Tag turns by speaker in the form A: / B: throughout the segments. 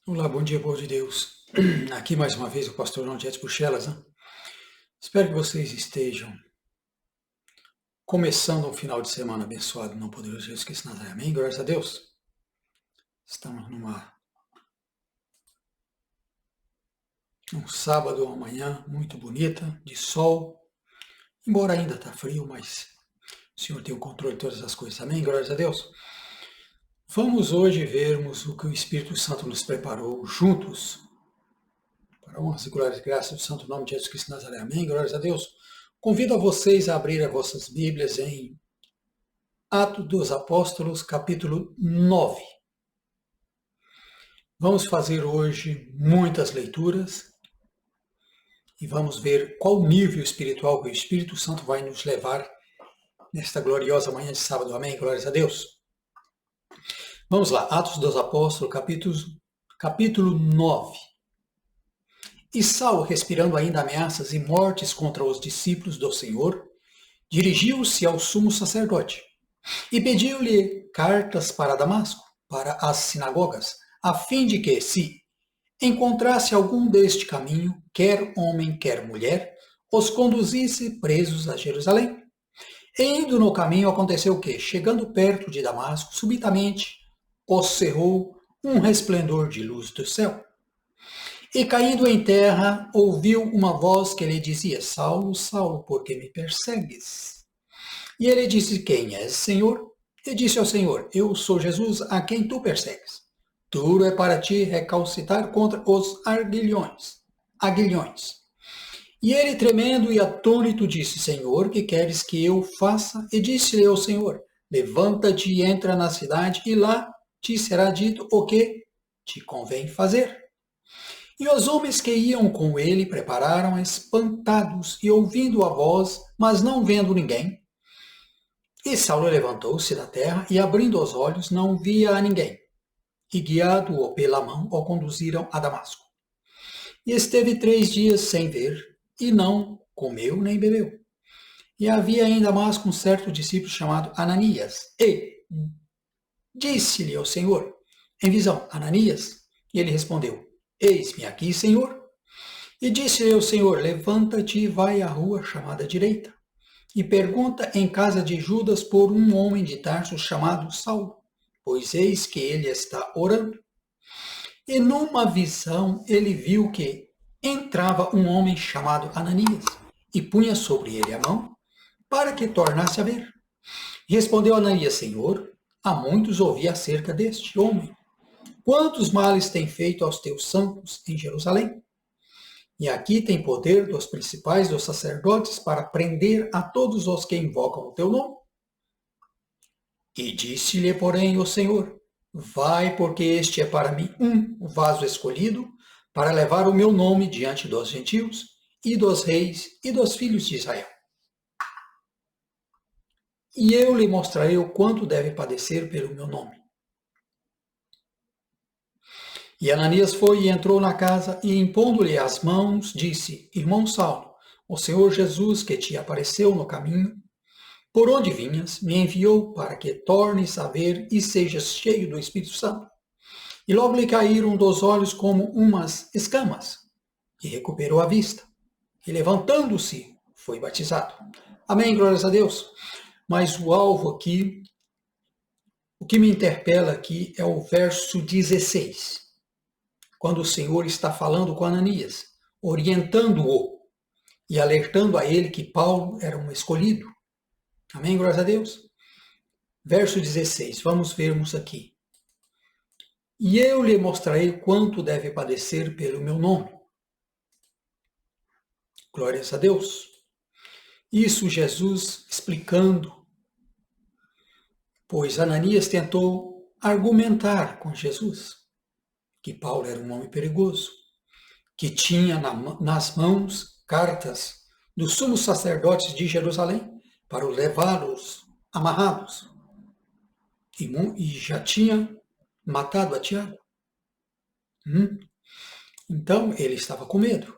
A: Olá, bom dia, povo de Deus. Aqui mais uma vez o pastor João Tietz Buchelas, né? Espero que vocês estejam começando um final de semana abençoado no poderoso Jesus Cristo Nazaré. Amém? Graças a Deus. Estamos num sábado, uma manhã muito bonita, de sol. Embora ainda está frio, mas o Senhor tem o controle de todas as coisas. Amém? Graças a Deus. Vamos hoje vermos o que o Espírito Santo nos preparou juntos para honras e glórias e graças do santo nome de Jesus Cristo de Nazaré. Amém? Glórias a Deus. Convido a vocês a abrir as vossas Bíblias em Atos dos Apóstolos, capítulo 9. Vamos fazer hoje muitas leituras e vamos ver qual nível espiritual que o Espírito Santo vai nos levar nesta gloriosa manhã de sábado. Amém? Glórias a Deus. Vamos lá, Atos dos Apóstolos, capítulo 9. E Saulo, respirando ainda ameaças e mortes contra os discípulos do Senhor, dirigiu-se ao sumo sacerdote e pediu-lhe cartas para Damasco, para as sinagogas, a fim de que, se encontrasse algum deste caminho, quer homem, quer mulher, os conduzisse presos a Jerusalém. E indo no caminho, aconteceu que, chegando perto de Damasco, subitamente os cerrou um resplendor de luz do céu. E caindo em terra, ouviu uma voz que lhe dizia: Saulo, Saulo, por que me persegues? E ele disse: Quem és, Senhor? E disse ao Senhor: Eu sou Jesus, a quem tu persegues. Duro é para ti recalcitrar contra os aguilhões. E ele, tremendo e atônito, disse: Senhor, que queres que eu faça? E disse-lhe ao Senhor: Levanta-te e entra na cidade, e lá te será dito o que te convém fazer. E os homens que iam com ele prepararam espantados e ouvindo a voz, mas não vendo ninguém. E Saulo levantou-se da terra e, abrindo os olhos, não via a ninguém. E, guiado-o pela mão, o conduziram a Damasco. E esteve 3 dias sem ver, e não comeu nem bebeu. E havia em Damasco um certo discípulo chamado Ananias. E disse-lhe ao Senhor, em visão: Ananias? E ele respondeu: Eis-me aqui, Senhor. E disse-lhe ao Senhor: Levanta-te e vai à rua chamada direita, e pergunta em casa de Judas por um homem de Tarso chamado Saulo, pois eis que ele está orando. E numa visão ele viu que entrava um homem chamado Ananias, e punha sobre ele a mão, para que tornasse a ver. Respondeu Ananias: Senhor, há muitos ouvi acerca deste homem. Quantos males tem feito aos teus santos em Jerusalém? E aqui tem poder dos principais dos sacerdotes para prender a todos os que invocam o teu nome. E disse-lhe, porém, o Senhor: Vai, porque este é para mim um vaso escolhido para levar o meu nome diante dos gentios e dos reis e dos filhos de Israel. E eu lhe mostrarei o quanto deve padecer pelo meu nome. E Ananias foi e entrou na casa, e impondo-lhe as mãos, disse: Irmão Saulo, o Senhor Jesus, que te apareceu no caminho, por onde vinhas, me enviou para que tornes a ver e sejas cheio do Espírito Santo. E logo lhe caíram dos olhos como umas escamas, e recuperou a vista. E levantando-se, foi batizado. Amém, glórias a Deus. Mas o alvo aqui, o que me interpela aqui é o verso 16. Quando o Senhor está falando com Ananias, orientando-o e alertando a ele que Paulo era um escolhido. Amém, glórias a Deus? Verso 16, vamos vermos aqui. E eu lhe mostrarei quanto deve padecer pelo meu nome. Glórias a Deus. Isso Jesus explicando, pois Ananias tentou argumentar com Jesus que Paulo era um homem perigoso, que tinha nas mãos cartas dos sumos sacerdotes de Jerusalém para levá-los amarrados. E já tinha matado a Tiago. Então ele estava com medo,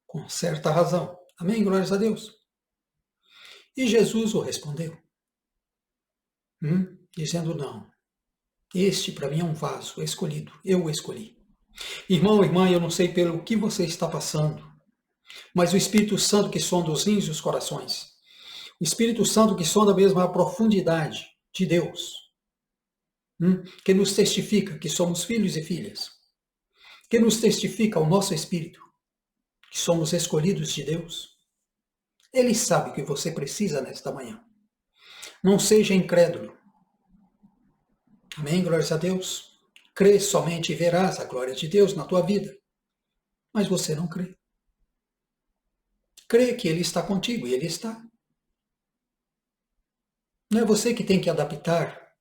A: com certa razão. Amém? Glórias a Deus. E Jesus o respondeu, dizendo: Não, este para mim é um vaso escolhido, eu o escolhi. Irmão, irmã, eu não sei pelo que você está passando, mas o Espírito Santo que sonda os rins e os corações, o Espírito Santo que sonda mesmo a profundidade de Deus, que nos testifica que somos filhos e filhas, que nos testifica o nosso Espírito, que somos escolhidos de Deus. Ele sabe o que você precisa nesta manhã. Não seja incrédulo. Amém? Glórias a Deus. Crê somente e verás a glória de Deus na tua vida. Mas você não crê. Crê que Ele está contigo e Ele está. Não é você que tem que adaptar,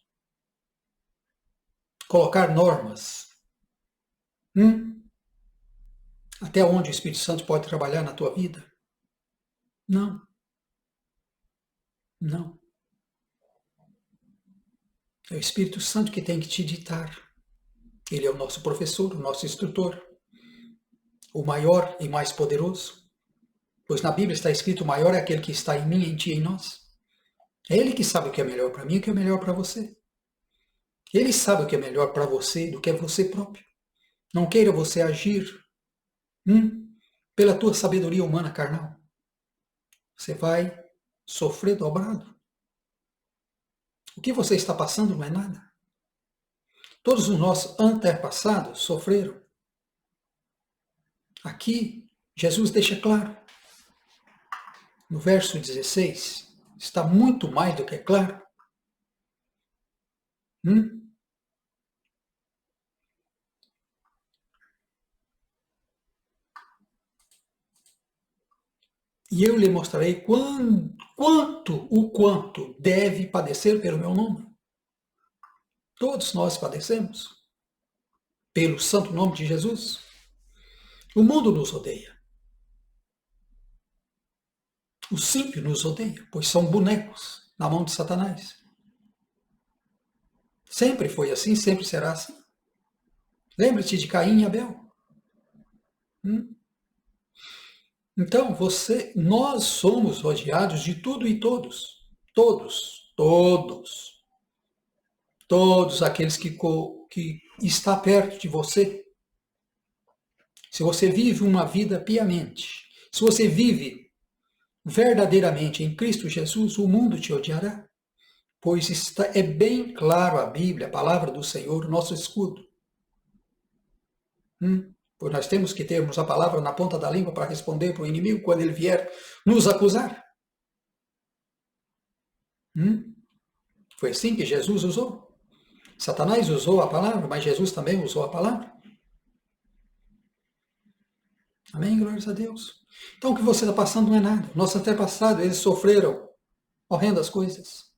A: colocar normas. Até onde o Espírito Santo pode trabalhar na tua vida? Não. Não. É o Espírito Santo que tem que te ditar. Ele é o nosso professor, o nosso instrutor, o maior e mais poderoso. Pois na Bíblia está escrito: o maior é aquele que está em mim, em ti e em nós. É Ele que sabe o que é melhor para mim e o que é melhor para você. Ele sabe o que é melhor para você do que você próprio. Não queira você agir pela tua sabedoria humana carnal. Você vai sofrer dobrado. O que você está passando não é nada. Todos os nossos antepassados sofreram. Aqui, Jesus deixa claro. No verso 16, está muito mais do que claro. E eu lhe mostrarei o quanto deve padecer pelo meu nome. Todos nós padecemos pelo santo nome de Jesus. O mundo nos odeia. Os ímpios nos odeiam, pois são bonecos na mão de Satanás. Sempre foi assim, sempre será assim. Lembre-te de Caim e Abel. Então, nós somos odiados de tudo e todos. Todos aqueles que está perto de você. Se você vive uma vida piamente, se você vive verdadeiramente em Cristo Jesus, o mundo te odiará. Pois é bem claro a Bíblia, a palavra do Senhor, nosso escudo. Pois nós temos que termos a palavra na ponta da língua para responder para o inimigo quando ele vier nos acusar. Foi assim que Jesus usou. Satanás usou a palavra, mas Jesus também usou a palavra. Amém? Glórias a Deus. Então o que você está passando não é nada. Nossos antepassados, eles sofreram horrendas coisas.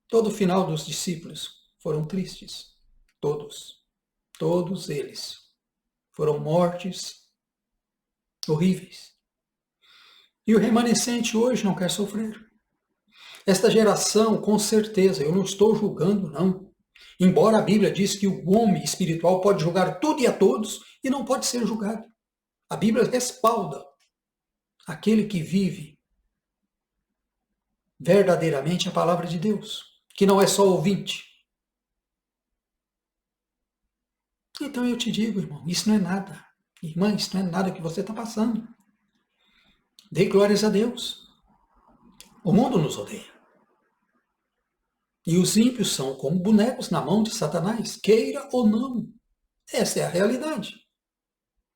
A: Todo o final dos discípulos foram tristes. Todos eles foram mortes horríveis. E o remanescente hoje não quer sofrer. Esta geração, com certeza, eu não estou julgando, não. Embora a Bíblia diz que o homem espiritual pode julgar tudo e a todos e não pode ser julgado. A Bíblia respalda aquele que vive verdadeiramente a palavra de Deus, que não é só ouvinte. Então eu te digo, irmão, isso não é nada. Irmã, isso não é nada que você está passando. Dê glórias a Deus. O mundo nos odeia. E os ímpios são como bonecos na mão de Satanás, queira ou não. Essa é a realidade.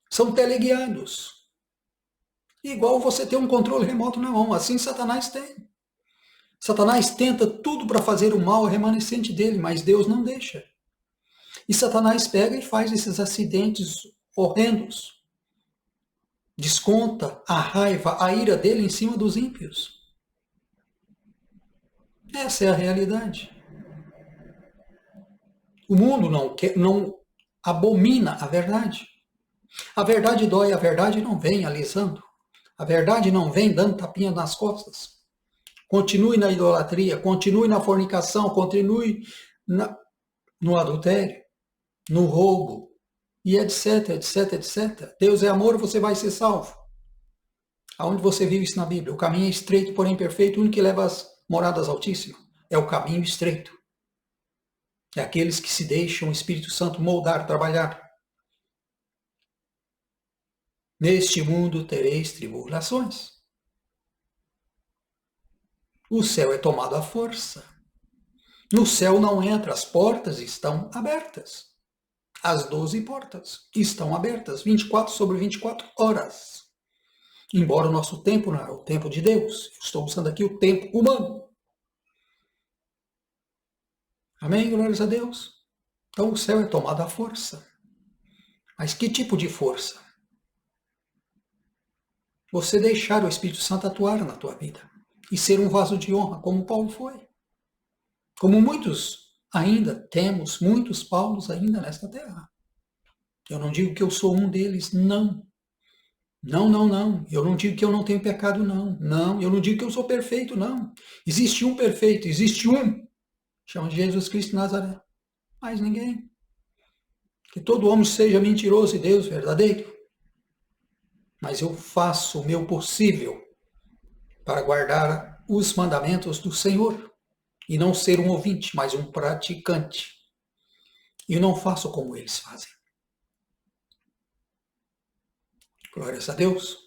A: São teleguiados. Igual você ter um controle remoto na mão, assim Satanás tem. Satanás tenta tudo para fazer o mal ao remanescente dele, mas Deus não deixa. E Satanás pega e faz esses acidentes horrendos. Desconta a raiva, a ira dele em cima dos ímpios. Essa é a realidade. O mundo não abomina a verdade. A verdade dói, a verdade não vem alisando. A verdade não vem dando tapinha nas costas. Continue na idolatria, continue na fornicação, continue no adultério, no roubo, e etc, etc, etc. Deus é amor, você vai ser salvo. Aonde você viu isso na Bíblia? O caminho é estreito, porém perfeito, o único que leva às moradas altíssimas. É o caminho estreito. É aqueles que se deixam o Espírito Santo moldar, trabalhar. Neste mundo tereis tribulações. O céu é tomado à força. No céu não entra, as portas estão abertas. As 12 portas estão abertas, 24 sobre 24 horas. Embora o nosso tempo não é o tempo de Deus, estou usando aqui o tempo humano. Amém? Glórias a Deus. Então o céu é tomado à força. Mas que tipo de força? Você deixar o Espírito Santo atuar na tua vida e ser um vaso de honra, como Paulo foi. Como muitos ainda temos, muitos Paulos ainda nesta terra. Eu não digo que eu sou um deles, não. Não. Eu não digo que eu não tenho pecado, não. Não, eu não digo que eu sou perfeito, não. Existe um perfeito, existe um. Chama Jesus Cristo de Nazaré. Mais ninguém. Que todo homem seja mentiroso e Deus verdadeiro. Mas eu faço o meu possível para guardar os mandamentos do Senhor e não ser um ouvinte, mas um praticante. E eu não faço como eles fazem. Glórias a Deus.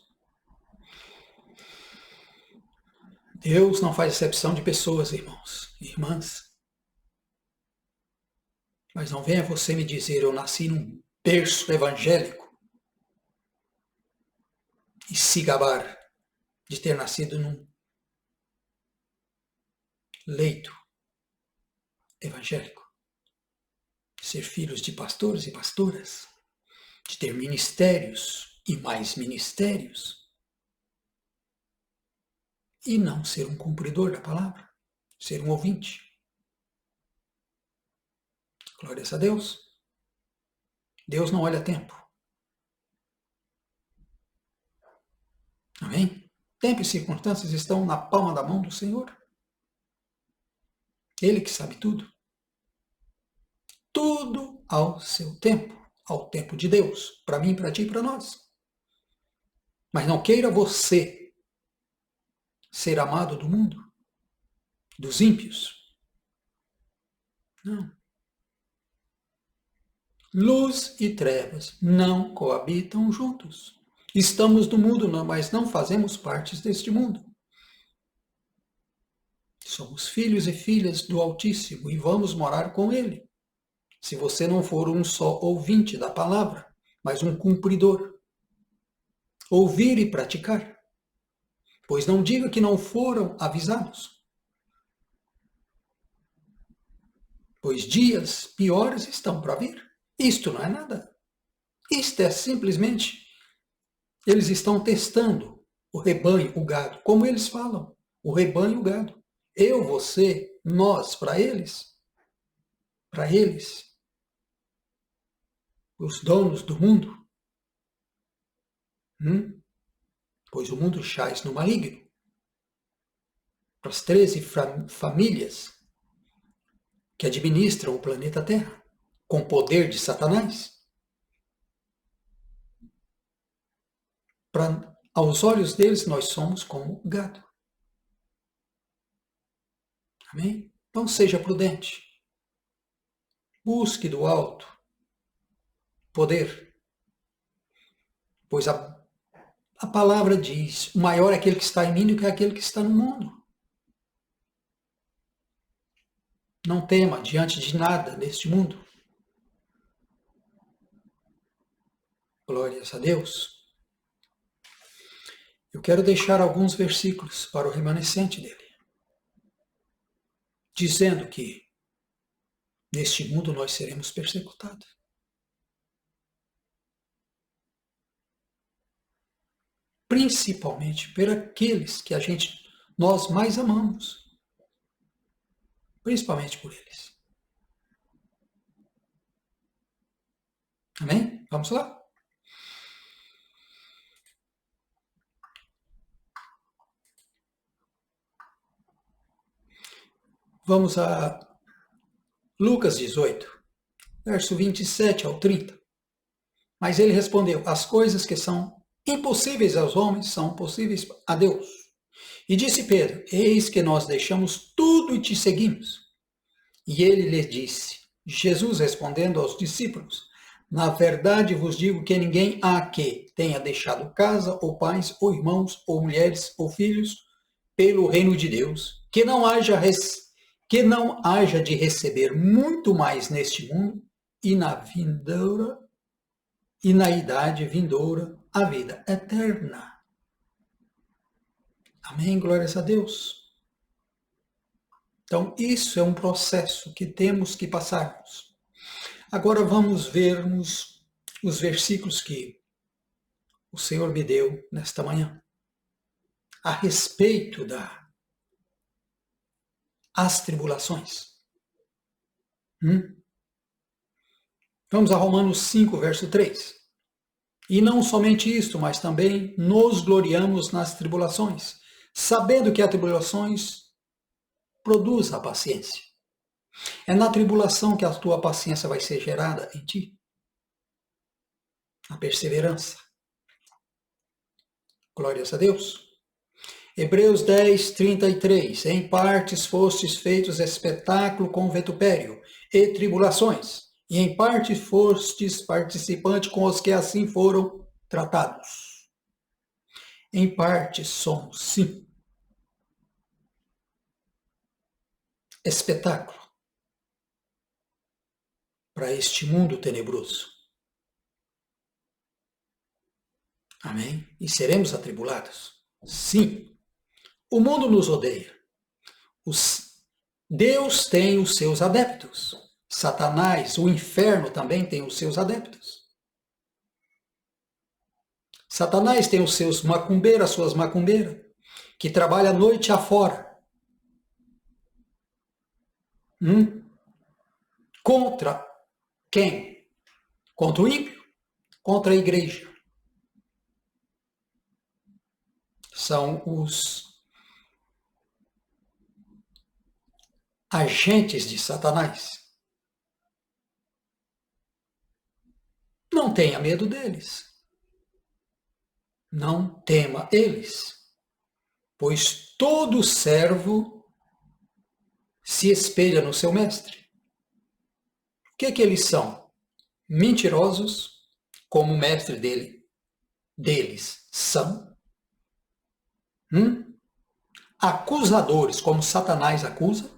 A: Deus não faz exceção de pessoas, irmãos e irmãs. Mas não venha você me dizer, eu nasci num berço evangélico e se gabar de ter nascido num leito evangélico. Ser filhos de pastores e pastoras, de ter ministérios e mais ministérios, e não ser um cumpridor da palavra, ser um ouvinte. Glórias a Deus. Deus não olha tempo. Amém? Tempo e circunstâncias estão na palma da mão do Senhor. Ele que sabe tudo. Tudo ao seu tempo, ao tempo de Deus, para mim, para ti e para nós. Mas não queira você ser amado do mundo, dos ímpios. Não. Luz e trevas não coabitam juntos. Estamos no mundo, mas não fazemos parte deste mundo. Somos filhos e filhas do Altíssimo e vamos morar com Ele. Se você não for um só ouvinte da palavra, mas um cumpridor. Ouvir e praticar. Pois não diga que não foram avisados. Pois dias piores estão para vir. Isto não é nada. Isto é simplesmente, eles estão testando o rebanho, o gado. Como eles falam, o rebanho e o gado. Eu, você, nós, para eles, os donos do mundo, pois o mundo jaz no maligno. Para as 13 famílias que administram o planeta Terra, com poder de Satanás. Aos olhos deles, nós somos como gado. Amém? Então seja prudente. Busque do alto poder. Pois a palavra diz, o maior é aquele que está em mim do que aquele que está no mundo. Não tema diante de nada neste mundo. Glórias a Deus. Eu quero deixar alguns versículos para o remanescente dele. Dizendo que neste mundo nós seremos persecutados. Principalmente por aqueles que nós mais amamos. Principalmente por eles. Amém? Vamos lá? Vamos a Lucas 18, verso 27 ao 30. Mas ele respondeu, as coisas que são impossíveis aos homens são possíveis a Deus. E disse Pedro, eis que nós deixamos tudo e te seguimos. E ele lhe disse, Jesus respondendo aos discípulos, Na verdade vos digo que ninguém há que tenha deixado casa, ou pais, ou irmãos, ou mulheres, ou filhos, pelo reino de Deus, que não haja de receber muito mais neste mundo e na vindoura e na idade vindoura a vida eterna. Amém? Glórias a Deus. Então, isso é um processo que temos que passarmos. Agora vamos vermos os versículos que o Senhor me deu nesta manhã a respeito das tribulações. Vamos a Romanos 5, verso 3. E não somente isto, mas também nos gloriamos nas tribulações, sabendo que as tribulações produzem a paciência. É na tribulação que a tua paciência vai ser gerada em ti. A perseverança. Glórias a Deus. Hebreus 10, 33. Em partes fostes feitos espetáculo com vitupério e tribulações, e em parte fostes participante com os que assim foram tratados. Em parte somos, sim, espetáculo para este mundo tenebroso. Amém? E seremos atribulados? Sim. O mundo nos odeia. Deus tem os seus adeptos. Satanás, o inferno também tem os seus adeptos. Satanás tem os seus macumbeiros, as suas macumbeiras, que trabalham a noite afora. Contra quem? Contra o ímpio? Contra a igreja. São os agentes de Satanás. Não tenha medo deles. Não tema eles, pois todo servo se espelha no seu mestre. O que eles são? Mentirosos, como o mestre deles são. Acusadores, como Satanás acusa.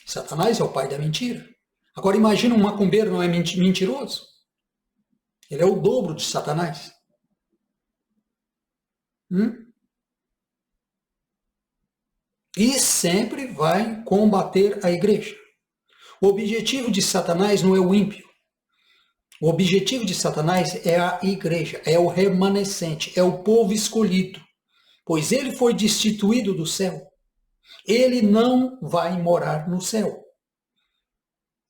A: Satanás é o pai da mentira. Agora imagina um macumbeiro não é mentiroso? Ele é o dobro de Satanás. E sempre vai combater a igreja. O objetivo de Satanás não é o ímpio. O objetivo de Satanás é a igreja, é o remanescente, é o povo escolhido. Pois ele foi destituído do céu. Ele não vai morar no céu.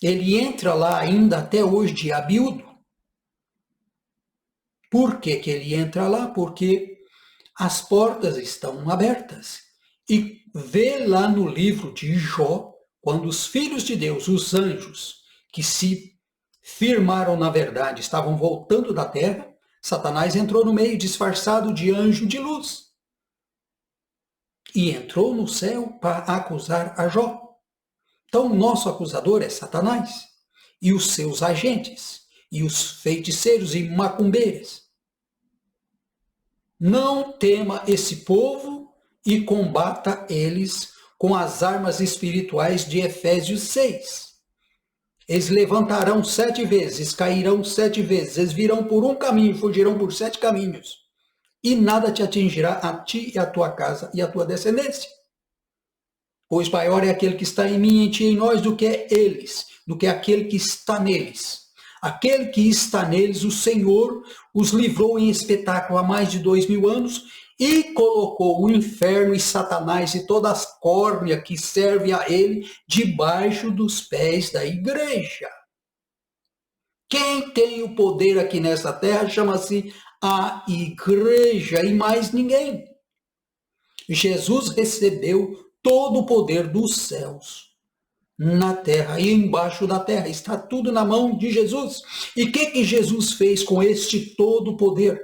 A: Ele entra lá ainda até hoje de abiúdo. Por que ele entra lá? Porque as portas estão abertas. E vê lá no livro de Jó, quando os filhos de Deus, os anjos, que se firmaram na verdade, estavam voltando da terra, Satanás entrou no meio disfarçado de anjo de luz. E entrou no céu para acusar a Jó. Então, o nosso acusador é Satanás e os seus agentes, e os feiticeiros e macumbeiros. Não tema esse povo e combata eles com as armas espirituais de Efésios 6. Eles levantarão 7 vezes, cairão 7 vezes, eles virão por um caminho, fugirão por 7 caminhos. E nada te atingirá a ti e a tua casa e a tua descendência. Pois maior é aquele que está em mim, em ti e em nós, do que eles, do que aquele que está neles. Aquele que está neles, o Senhor os livrou em espetáculo há mais de 2000 anos e colocou o inferno e Satanás e toda a córnea que serve a ele debaixo dos pés da igreja. Quem tem o poder aqui nessa terra chama-se a igreja e mais ninguém. Jesus recebeu todo o poder dos céus na terra e embaixo da terra. Está tudo na mão de Jesus. E o que Jesus fez com este todo o poder?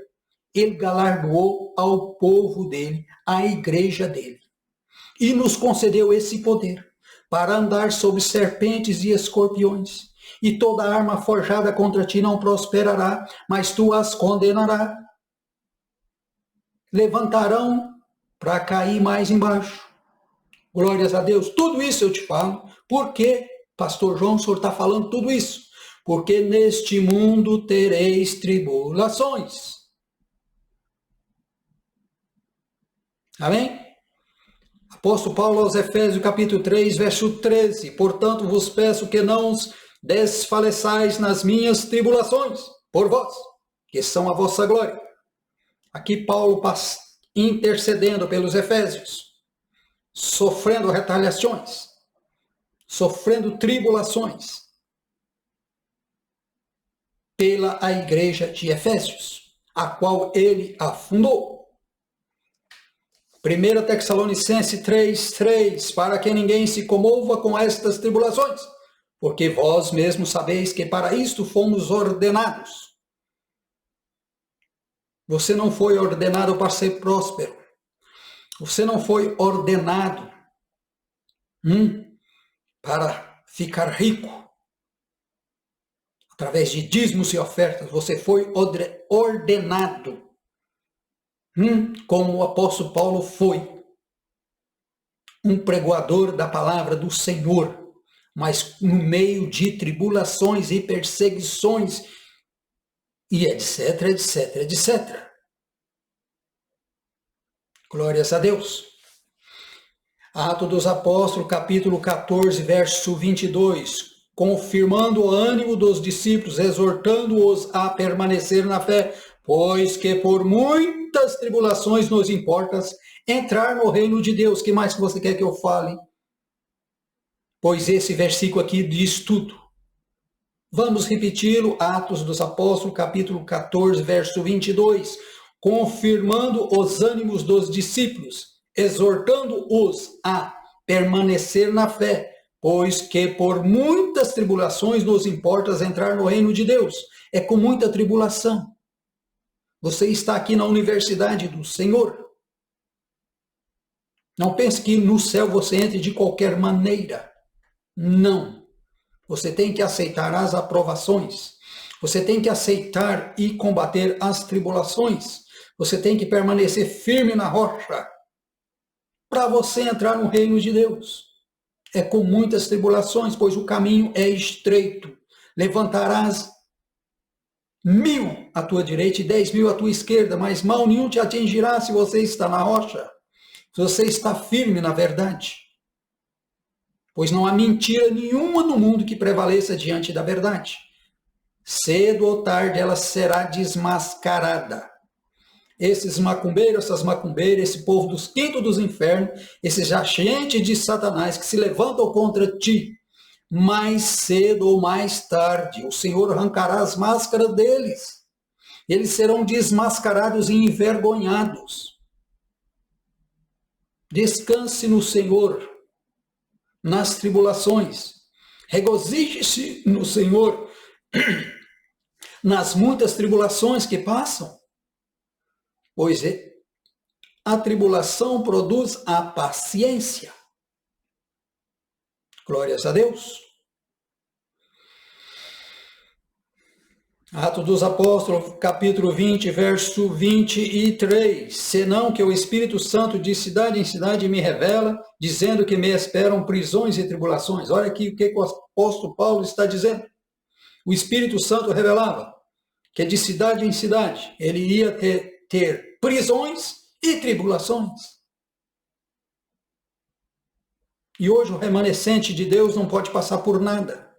A: Ele galardoou ao povo dele, à igreja dele. E nos concedeu esse poder para andar sobre serpentes e escorpiões e toda arma forjada contra ti não prosperará, mas tu as condenarás. Levantarão para cair mais embaixo. Glórias a Deus. Tudo isso eu te falo. Por que, pastor João, o senhor está falando tudo isso? Porque neste mundo tereis tribulações. Amém? Apóstolo Paulo aos Efésios, capítulo 3, verso 13. Portanto, vos peço que não desfaleçais nas minhas tribulações, por vós, que são a vossa glória. Aqui Paulo intercedendo pelos Efésios, sofrendo retaliações, sofrendo tribulações pela a igreja de Efésios, a qual ele afundou. 1 Tessalonicenses 3:3, para que ninguém se comova com estas tribulações, porque vós mesmos sabeis que para isto fomos ordenados. Você não foi ordenado para ser próspero. Você não foi ordenado para ficar rico através de dízimos e ofertas. Você foi ordenado, como o apóstolo Paulo foi, um pregoador da palavra do Senhor, mas no meio de tribulações e perseguições, e etc, etc, etc. Glórias a Deus. Atos dos Apóstolos, capítulo 14, verso 22. Confirmando o ânimo dos discípulos, exortando-os a permanecer na fé, pois que por muitas tribulações nos importa entrar no reino de Deus. Que mais que você quer que eu fale? Pois esse versículo aqui diz tudo. Vamos repeti-lo, Atos dos Apóstolos, capítulo 14, verso 22. Confirmando os ânimos dos discípulos, exortando-os a permanecer na fé, pois que por muitas tribulações nos importa entrar no reino de Deus. É com muita tribulação. Você está aqui na universidade do Senhor. Não pense que no céu você entre de qualquer maneira. Não. Você tem que aceitar as aprovações. Você tem que aceitar e combater as tribulações. Você tem que permanecer firme na rocha para você entrar no reino de Deus. É com muitas tribulações, pois o caminho é estreito. Levantarás 1.000 à tua direita e 10.000 à tua esquerda, mas mal nenhum te atingirá se você está na rocha, se você está firme na verdade. Pois não há mentira nenhuma no mundo que prevaleça diante da verdade. Cedo ou tarde ela será desmascarada. Esses macumbeiros, essas macumbeiras, esse povo dos quintos dos infernos, esses agentes de Satanás que se levantam contra ti, mais cedo ou mais tarde, o Senhor arrancará as máscaras deles. Eles serão desmascarados e envergonhados. Descanse no Senhor, nas tribulações. Regozije-se no Senhor, nas muitas tribulações que passam. Pois a tribulação produz a paciência. Glórias a Deus. Atos dos Apóstolos, capítulo 20, verso 23. Senão que o Espírito Santo de cidade em cidade me revela, dizendo que me esperam prisões e tribulações. Olha aqui o que o apóstolo Paulo está dizendo. O Espírito Santo revelava que de cidade em cidade ele ia ter prisões e tribulações. E hoje o remanescente de Deus não pode passar por nada.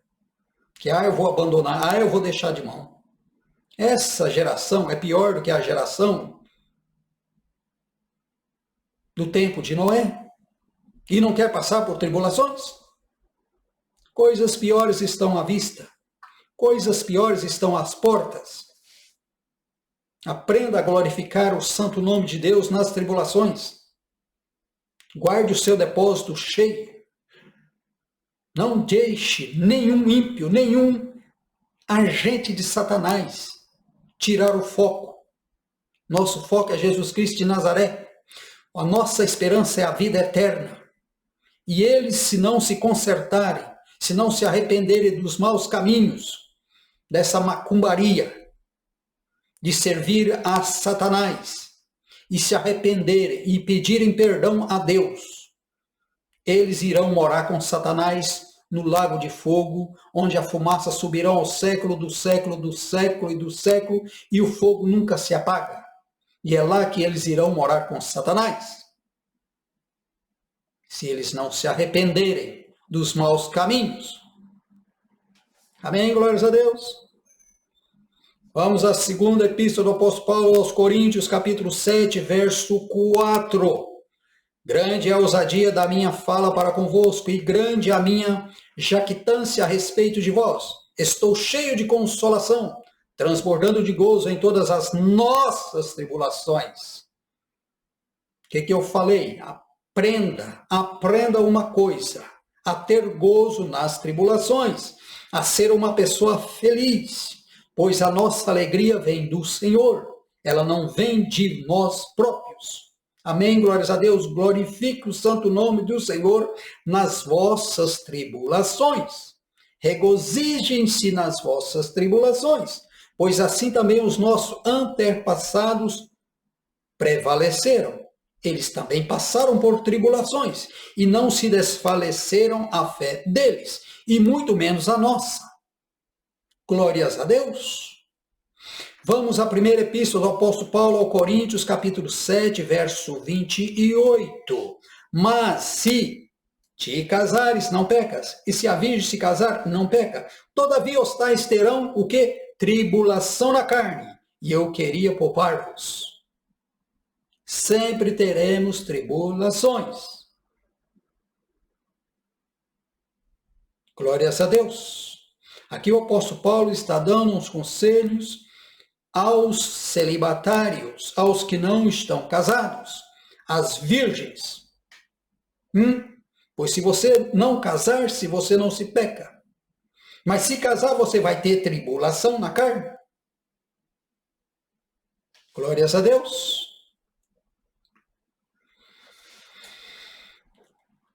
A: Que eu vou abandonar, eu vou deixar de mão. Essa geração é pior do que a geração do tempo de Noé. E não quer passar por tribulações? Coisas piores estão à vista. Coisas piores estão às portas. Aprenda a glorificar o santo nome de Deus nas tribulações. Guarde o seu depósito cheio. Não deixe nenhum ímpio, nenhum agente de Satanás tirar o foco. Nosso foco é Jesus Cristo de Nazaré. A nossa esperança é a vida eterna. E eles, se não se consertarem, se não se arrependerem dos maus caminhos, dessa macumbaria, de servir a Satanás, e se arrependerem e pedirem perdão a Deus, eles irão morar com Satanás no lago de fogo, onde a fumaça subirá ao século do século do século e do século, e o fogo nunca se apaga. E é lá que eles irão morar com Satanás, se eles não se arrependerem dos maus caminhos. Amém? Glórias a Deus. Vamos à segunda epístola do apóstolo Paulo aos Coríntios, capítulo 7, verso 4. Grande é a ousadia da minha fala para convosco, e grande a minha jactância a respeito de vós. Estou cheio de consolação, transbordando de gozo em todas as nossas tribulações. O que eu falei? Aprenda uma coisa, a ter gozo nas tribulações, a ser uma pessoa feliz, pois a nossa alegria vem do Senhor, ela não vem de nós próprios. Amém, glórias a Deus, glorifique o santo nome do Senhor nas vossas tribulações. Regozijem-se nas vossas tribulações, pois assim também os nossos antepassados prevaleceram. Eles também passaram por tribulações e não se desfaleceram a fé deles, e muito menos a nossa. Glórias a Deus. Vamos à primeira epístola do apóstolo Paulo ao Coríntios, capítulo 7, verso 28. Mas se te casares, não pecas, e se a virgem se casar, não peca. Todavia os tais terão o quê? Tribulação na carne, e eu queria poupar-vos. Sempre teremos tribulações. Glórias a Deus. Aqui o apóstolo Paulo está dando uns conselhos aos celibatários, aos que não estão casados, às virgens. Pois se você não casar-se, você não se peca. Mas se casar, você vai ter tribulação na carne. Glórias a Deus.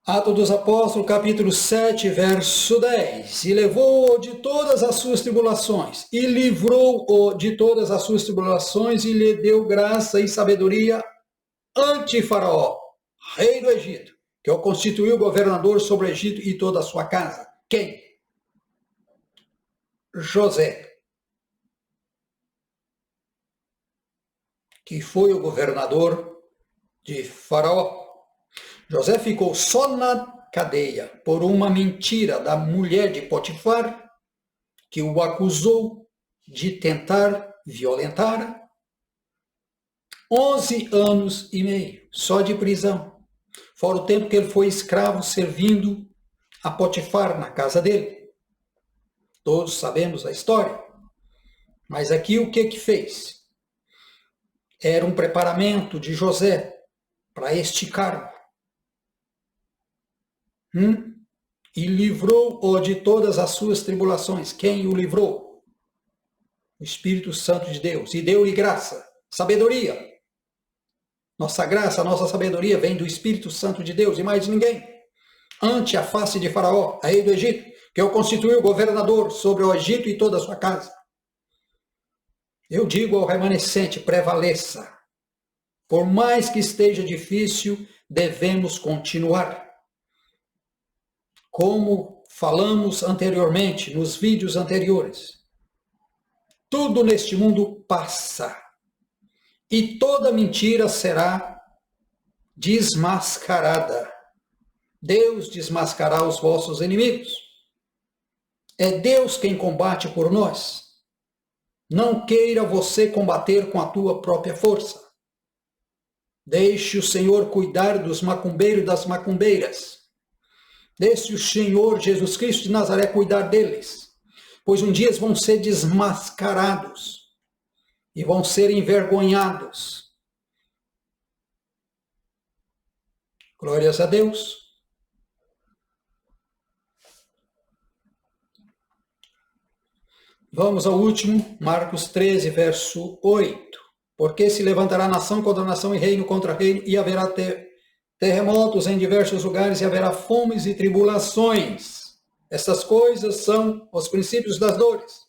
A: Atos dos Apóstolos, capítulo 7, verso 10. E levou-o de todas as suas tribulações, e livrou-o de todas as suas tribulações, e lhe deu graça e sabedoria ante Faraó, rei do Egito, que o constituiu governador sobre o Egito e toda a sua casa. Quem? José, que foi o governador de Faraó. José ficou só na cadeia por uma mentira da mulher de Potifar, que o acusou de tentar violentar. 11 anos e meio, só de prisão. Fora o tempo que ele foi escravo servindo a Potifar na casa dele. Todos sabemos a história. Mas aqui o que fez? Era um preparamento de José para este cargo. E livrou-o de todas as suas tribulações. Quem o livrou? O Espírito Santo de Deus. E deu-lhe graça, sabedoria. Nossa graça, nossa sabedoria vem do Espírito Santo de Deus e mais de ninguém. Ante a face de Faraó, rei do Egito, que o constituiu governador sobre o Egito e toda a sua casa. Eu digo ao remanescente, prevaleça. Por mais que esteja difícil, devemos continuar. Como falamos anteriormente, nos vídeos anteriores, tudo neste mundo passa. E toda mentira será desmascarada. Deus desmascarará os vossos inimigos. É Deus quem combate por nós. Não queira você combater com a tua própria força. Deixe o Senhor cuidar dos macumbeiros e das macumbeiras. Deixe o Senhor Jesus Cristo de Nazaré cuidar deles, pois um dia eles vão ser desmascarados e vão ser envergonhados. Glórias a Deus. Vamos ao último, Marcos 13, verso 8. Porque se levantará nação contra nação e reino contra reino, e haverá terremotos em diversos lugares, e haverá fomes e tribulações. Essas coisas são os princípios das dores.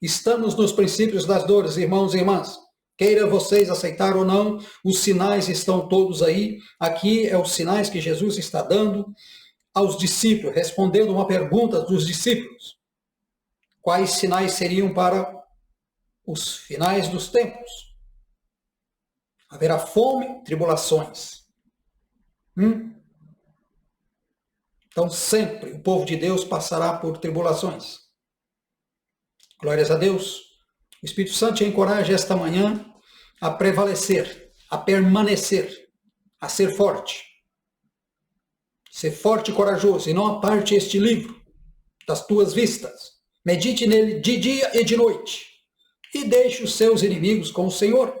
A: Estamos nos princípios das dores, irmãos e irmãs. Queira vocês aceitar ou não, os sinais estão todos aí. Aqui é os sinais que Jesus está dando aos discípulos, respondendo uma pergunta dos discípulos. Quais sinais seriam para os finais dos tempos? Haverá fome, tribulações. Então, sempre o povo de Deus passará por tribulações. Glórias a Deus. O Espírito Santo te encoraja esta manhã a prevalecer, a permanecer, a ser forte. Ser forte e corajoso, e não aparte este livro das tuas vistas. Medite nele de dia e de noite. E deixe os seus inimigos com o Senhor.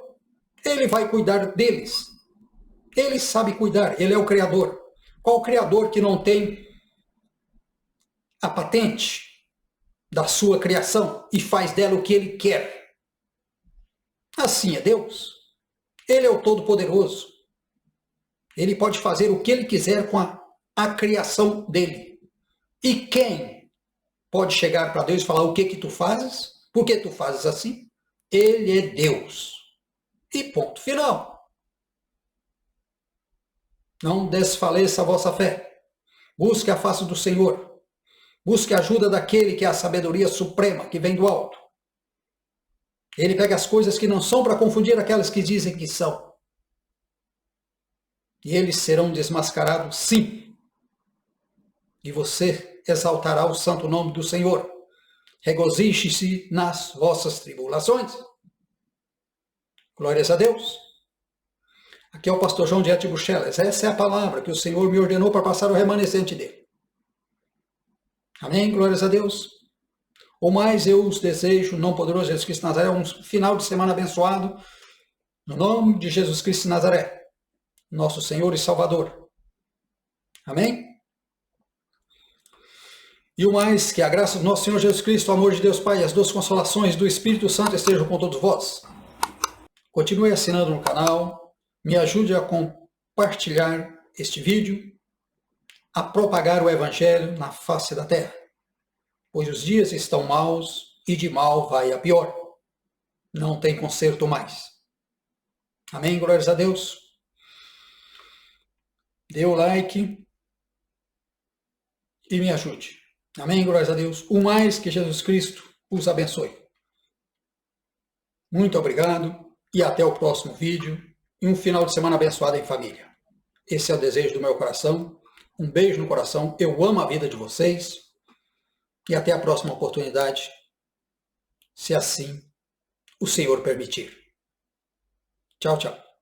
A: Ele vai cuidar deles. Ele sabe cuidar, ele é o Criador. Qual Criador que não tem a patente da sua criação e faz dela o que ele quer? Assim é Deus. Ele é o Todo-Poderoso. Ele pode fazer o que ele quiser com a criação dele. E quem pode chegar para Deus e falar o que tu fazes? Por que tu fazes assim? Ele é Deus. E ponto final. Não desfaleça a vossa fé. Busque a face do Senhor. Busque a ajuda daquele que é a sabedoria suprema, que vem do alto. Ele pega as coisas que não são para confundir aquelas que dizem que são. E eles serão desmascarados, sim. E você exaltará o santo nome do Senhor. Regozije-se nas vossas tribulações. Glórias a Deus. Aqui é o pastor João de Atibuchelas. Essa é a palavra que o Senhor me ordenou para passar o remanescente dele. Amém? Glórias a Deus. O mais eu os desejo, não poderoso Jesus Cristo de Nazaré, um final de semana abençoado, no nome de Jesus Cristo de Nazaré, nosso Senhor e Salvador. Amém? E o mais, que a graça do nosso Senhor Jesus Cristo, o amor de Deus Pai e as duas consolações do Espírito Santo estejam com todos vós. Continue assinando no canal, me ajude a compartilhar este vídeo, a propagar o Evangelho na face da terra, pois os dias estão maus e de mal vai a pior. Não tem conserto mais. Amém? Glórias a Deus. Dê o like e me ajude. Amém? Glórias a Deus. O mais, que Jesus Cristo os abençoe. Muito obrigado e até o próximo vídeo e um final de semana abençoado em família. Esse é o desejo do meu coração. Um beijo no coração. Eu amo a vida de vocês. E até a próxima oportunidade, se assim o Senhor permitir. Tchau, tchau.